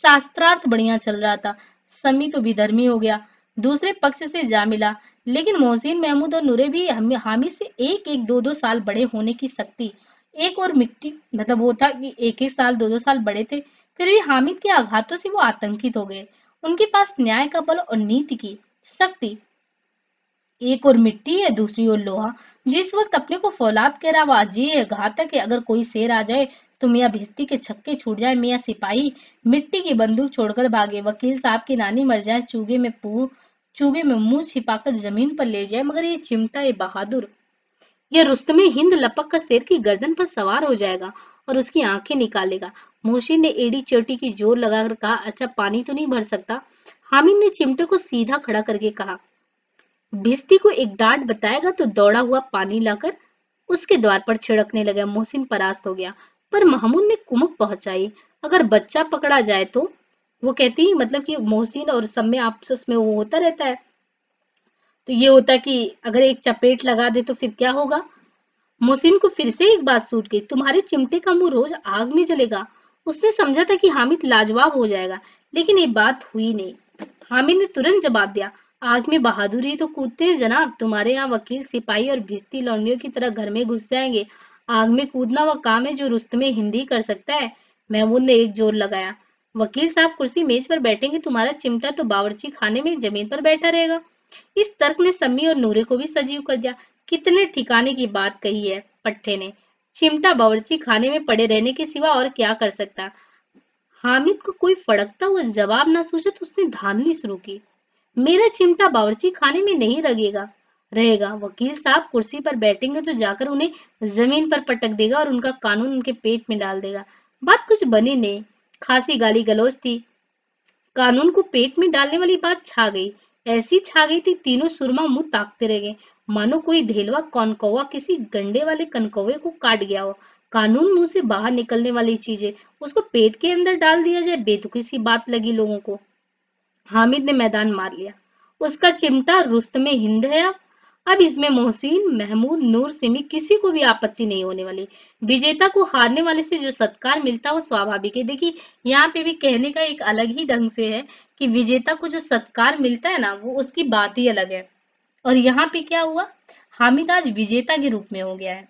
शास्त्रार्थ बढ़िया चल रहा था। सम्मी तो विधर्मी हो गया, दूसरे पक्ष से जा मिला। लेकिन मोहसिन, महमूद और नूरे भी हामिद से एक एक 2-2 साल बड़े होने की शक्ति, एक और मिट्टी मतलब वो था कि एक एक साल 2-2 साल बड़े थे। फिर भी हामिद के आघातों से वो आतंकित हो गए। उनके पास न्याय का बल और नीति की शक्ति, एक और मिट्टी है दूसरी ओर लोहा। जिस वक्त अपने को फौलाद कह रहा वो अजय है, घातक है। अगर कोई शेर आ जाए तो मियाँ भिश्ती के छक्के छूट जाए, मियाँ सिपाही मिट्टी की बंदूक छोड़कर भागे, वकील साहब की नानी मर जाए, चूगे में मुंह छिपाकर जमीन पर लेट जाए, मगर ये चिमटा ये बहादुर, ये रुस्तमे हिंद लपक कर शेर की गर्दन पर सवार हो जाएगा और उसकी आंखें निकालेगा। मोहसिन ने एड़ी चोटी की जोर लगाकर कहा अच्छा पानी तो नहीं भर सकता। हामिद ने चिमटे को सीधा खड़ा करके कहा भिश्ती को एक डांट बताएगा तो दौड़ा हुआ पानी लाकर उसके द्वार पर छिड़कने लगा। मोहसिन परास्त हो गया, पर महमूद ने कुमुक पहुंचाई। अगर बच्चा पकड़ा जाए तो वो कहती मतलब कि मोहसिन और सब में आपस में वो होता रहता है, तो ये होता कि अगर एक चपेट लगा दे तो फिर क्या होगा। मोहसिन को फिर से एक बात सूझ गई, तुम्हारे चिमटे का मुंह रोज आग में जलेगा। उसने समझा था कि हामिद लाजवाब हो जाएगा, लेकिन ये बात हुई नहीं। हामिद ने तुरंत जवाब दिया आग में बहादुरी तो कूदते हैं जनाब, तुम्हारे यहाँ वकील सिपाही और भिश्ती लौंडियों की तरह घर में घुस जाएंगे। आग में कूदना वह काम है जो रुस्तमे हिंदी कर सकता है। महमूद ने एक जोर लगाया, वकील साहब कुर्सी मेज पर बैठेंगे, तुम्हारा चिमटा तो बावर्ची खाने में जमीन पर बैठा रहेगा। इस तर्क ने सम्मी और नूरे को भी सजीव कर दिया। कितने ठिकाने की बात कही है पट्टे ने। चिमटा बावर्ची खाने में पड़े रहने के सिवा और क्या कर सकता। हामिद को कोई फड़कता हुआ जवाब ना सूझा तो उसने धांधली शुरू की। मेरा चिमटा बावर्ची खाने में नहीं लगेगा रहेगा। वकील साहब कुर्सी पर बैठेंगे तो जाकर उन्हें जमीन पर पटक देगा और उनका कानून उनके पेट में डाल देगा। बात कुछ बनी नहीं, खासी गाली गलौज थी। कानून को पेट में डालने वाली बात छा गई। ऐसी छा गई थी तीनों सुरमा मुंह ताकते रह गए, मानो कोई धेलवा कौनकौवा किसी गंडे वाले कनकौवे को काट गया हो। कानून मुंह से बाहर निकलने वाली चीजें उसको पेट के अंदर डाल दिया जाए, बेतुकी सी बात लगी लोगों को। हामिद ने मैदान मार लिया। उसका चिमटा रुस्तमे हिंद है। अब इसमें मोहसिन, महमूद, नूर, सिमी किसी को भी आपत्ति नहीं होने वाली। विजेता को हारने वाले से जो सत्कार मिलता वो स्वाभाविक है। देखिए यहाँ पे भी कहने का एक अलग ही ढंग से है कि विजेता को जो सत्कार मिलता है ना वो उसकी बात ही अलग है। और यहाँ पे क्या हुआ, हामिद आज विजेता के रूप में हो गया है।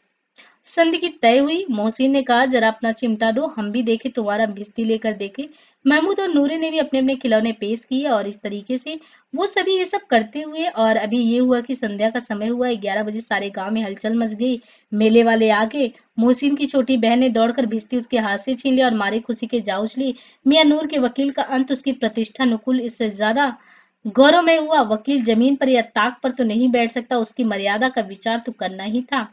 संधि की तय हुई। मोहसिन ने कहा जरा अपना चिमटा दो, हम भी देखे, तुम्हारा भिस्ती लेकर देखे। महमूद और नूरे ने भी अपने अपने खिलौने पेश किए और इस तरीके से वो सभी ये सब करते हुए, और अभी ये हुआ कि संध्या का समय हुआ। 11 बजे सारे गांव में हलचल मच गई। मेले वाले आ गए। मोहसिन की छोटी बहन ने दौड़कर भिस्ती उसके हाथ से छीन लिया और मारी खुशी के जा उछली। मियां नूर के वकील का अंत उसकी प्रतिष्ठा नुकुल इससे ज्यादा गौरवमय हुआ। वकील जमीन पर या ताक पर तो नहीं बैठ सकता, उसकी मर्यादा का विचार तो करना ही था।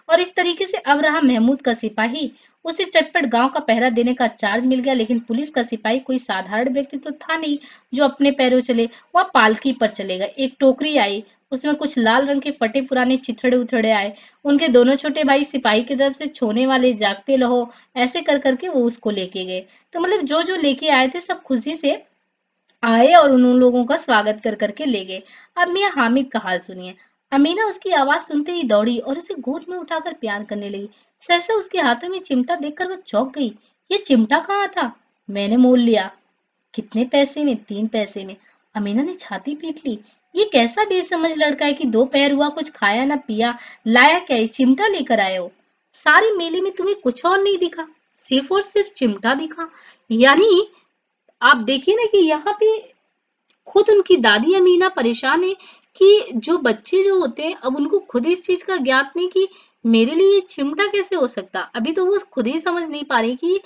और इस तरीके से अब रहा महमूद का सिपाही। उसे चटपट गांव का पहरा देने का चार्ज मिल गया, लेकिन पुलिस का सिपाही कोई साधारण व्यक्ति तो था नहीं जो अपने पैरों चले। वह पालकी पर चलेगा। एक टोकरी आई, उसमें कुछ लाल रंग के फटे पुराने चिथड़े उथड़े आए। उनके दोनों छोटे भाई सिपाही की तरफ से छोने वाले, जागते रहो, ऐसे कर करके वो उसको लेके गए। तो मतलब जो जो लेके आए थे सब खुशी से आए और उन लोगों का स्वागत कर करके ले गए। अब मियां हामिद का हाल सुनिए। अमीना उसकी आवाज सुनते ही दौड़ी और उसे गोद में उठाकर प्यार करने लगी। सहसा उसके हाथों में चिमटा देखकर वह चौंक गई। ये चिमटा कहाँ था? मैंने मोल लिया। कितने पैसे में? 3 पैसे में। अमीना ने छाती पीट ली। ये कैसा बेसमझ लड़का है कि दोपहर हुआ, कुछ खाया ना पिया, लाया क्या? ये चिमटा लेकर आए हो? सारे मेले में तुम्हें कुछ और नहीं दिखा, सिर्फ और सिर्फ चिमटा दिखा। यानी आप देखिए ना कि यहाँ पे खुद उनकी दादी अमीना परेशान है कि जो बच्चे जो होते हैं अब उनको खुद इस चीज का ज्ञात नहीं कि मेरे लिए ये चिमटा कैसे हो सकता। अभी तो वो खुद ही समझ नहीं पा रही कि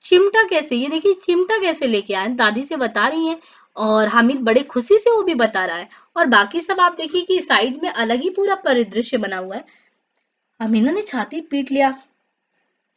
चिमटा कैसे, ये देखिए चिमटा कैसे लेके आए, दादी से बता रही हैं और हामिद बड़े खुशी से वो भी बता रहा है। और बाकी सब आप देखिए कि साइड में अलग ही पूरा परिदृश्य बना हुआ है। अमीना ने छाती पीट लिया।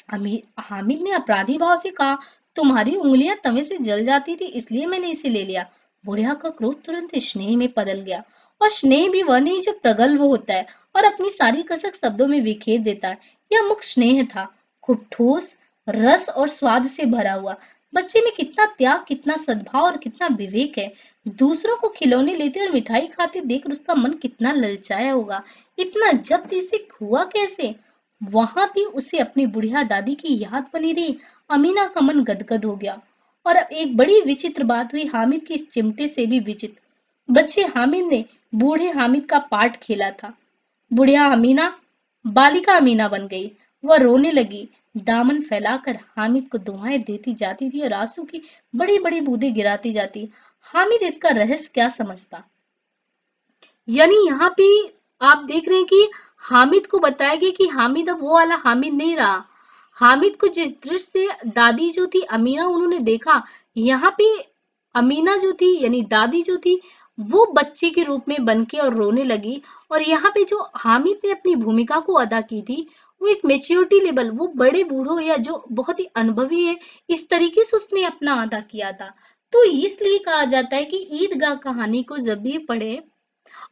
हामिद ने अपराधी भाव से कहा, तुम्हारी उंगलियां तवे से जल जाती थी इसलिए मैंने इसे ले लिया। बुढ़िया का क्रोध तुरंत स्नेह में बदल गया। और स्नेह भी वह नहीं जो प्रगल्भ होता है और अपनी सारी कसक शब्दों में बिखेर देता है। यह मुख स्नेह था, खूब ठोस, रस और स्वाद से भरा हुआ। बच्चे में कितना त्याग, कितना सद्भाव और कितना विवेक है। दूसरों को खिलौने लेते और मिठाई खाते देखकर उसका मन कितना ललचाया होगा। इतना जब्त इसे हुआ कैसे? वहां भी उसे अपनी बुढ़िया दादी की याद बनी रही। अमीना का मन गदगद हो गया। और अब एक बड़ी विचित्र बात हुई, हामिद के इस चिमटे से भी विचित्र। बच्चे हामिद ने बूढ़े हामिद का पार्ट खेला था। बुढ़िया अमीना बालिका अमीना बन गई। वह रोने लगी, दामन फैलाकर हामिद को दुआएं देती जाती थी और आंसू की बड़ी बड़ी बूंदें गिराती जाती। हामिद इसका रहस्य क्या समझता? यानी यहाँ पे आप देख रहे हैं कि हामिद को बताया गया कि हामिद अब वो वाला हामिद नहीं रहा। हामिद को जिस दृष्टि से दादी जो थी अमीना उन्होंने देखा, यहाँ पे अमीना जो थी यानी दादी जो थी वो बच्चे के रूप में बन के और रोने लगी। और यहाँ पे जो हामिद ने अपनी भूमिका को अदा की थी वो एक मेच्योरिटी लेवल, वो बड़े बूढ़ों या जो बहुत ही अनुभवी है इस तरीके से उसने अपना अदा किया था। तो इसलिए कहा जाता है कि ईदगाह कहानी को जब भी पढ़े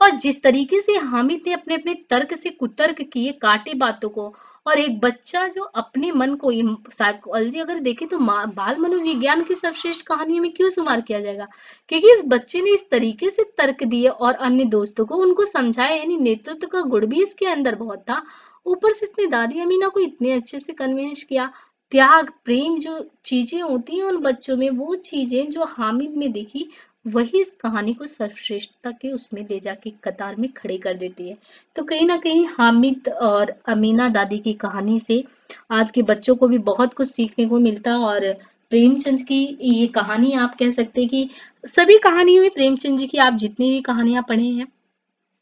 और जिस तरीके से हामिद ने अपने अपने तर्क से कुतर्क किए, काटे बातों को, और एक बच्चा जो अपने मन को, साइकोलॉजी अगर देखे तो बाल मनोविज्ञान की सर्वश्रेष्ठ कहानियों में क्यों शुमार किया जाएगा? क्योंकि इस बच्चे ने इस तरीके से तर्क दिए और अन्य दोस्तों को उनको समझाया, यानी नेतृत्व का गुण भी इसके अंदर बहुत था। ऊपर से इसने दादी अमीना को इतने अच्छे से कन्विंस किया। त्याग, प्रेम जो चीजें होती हैं उन बच्चों में, वो चीजें जो हामिद में देखी वही इस कहानी को सर्वश्रेष्ठता के उसमें ले जाके कतार में खड़े कर देती है। तो कहीं ना कहीं हामिद और अमीना दादी की कहानी से आज के बच्चों को भी बहुत कुछ सीखने को मिलता। और प्रेमचंद की ये कहानी आप कह सकते हैं कि सभी कहानियों में, प्रेमचंद जी की आप जितनी भी कहानियां पढ़े हैं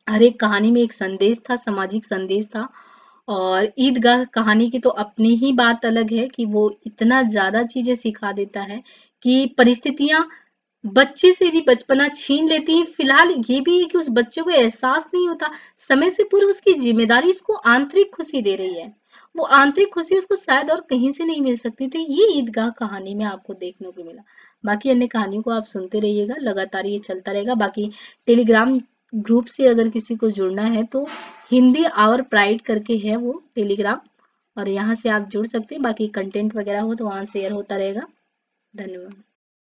हर एक कहानी में एक संदेश था, सामाजिक संदेश था। और ईदगाह कहानी की तो अपनी ही बात अलग है कि वो इतना ज्यादा चीजें सिखा देता है कि परिस्थितियां बच्चे से भी बचपना छीन लेती हैं। फिलहाल ये भी है कि उस बच्चे को एहसास नहीं होता, समय से पूर्व उसकी जिम्मेदारी उसको आंतरिक खुशी दे रही है। वो आंतरिक खुशी उसको शायद और कहीं से नहीं मिल सकती थी, ये ईदगाह कहानी में आपको देखने को मिला। बाकी अन्य कहानियों को आप सुनते रहिएगा, लगातार ये चलता रहेगा। बाकी टेलीग्राम ग्रुप से अगर किसी को जुड़ना है तो हिंदी आवर प्राइड करके है वो टेलीग्राम, और यहाँ से आप जुड़ सकते हैं। बाकी कंटेंट वगैरह हो तो वहां शेयर होता रहेगा। धन्यवाद।